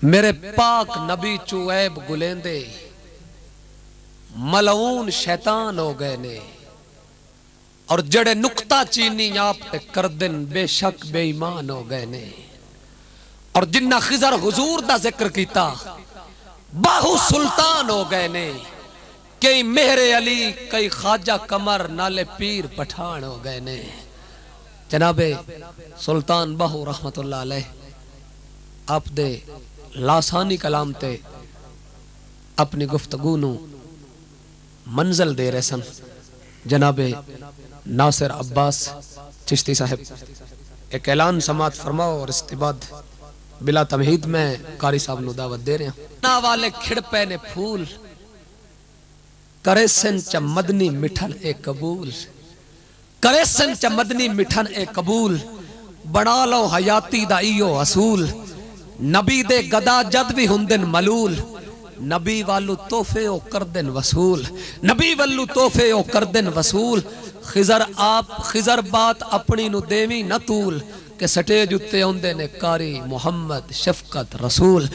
میرے پاک نبی چو عیب گلیندے ملعون شیطان ہو گئے نے، اور جڑے نکتہ چینی آپ تے کردن بے شک بے ایمان ہو گئے نے، اور جنہ خضر حضور دا ذکر کیتا باہو سلطان ہو گئے نے، کئی مہر علی کئی خواجہ قمر نالے پیر پٹھان ہو گئے نے۔ جناب سلطان باہو رحمت اللہ علیہ آپ دے لاسانی کلام تے اپنی گفتگو نو منزل دے رہے سن۔ جناب ناصر عباس چشتی صاحب ایک اعلان سماعت فرماؤ، اور اس کے بعد بلا تمہید میں قاری صاحب نو دعوت دے رہے ہیں۔ نا والے کھڑپے نے پھول کرے سن چا مدنی مٹھن اے قبول، کرے سن چا مدنی مٹھن اے قبول، بنا لو حیاتی دا ایو اصول، نبی دے گدا جد بھی ہندن ملول، نبی والو توفے او کردن وصول، نبی والو توفے او کردن وصول، خضر بات اپنی نو دیوی نہ طول، کہ سٹیج اتے ہوندے نے کاری محمد شفقت رسول۔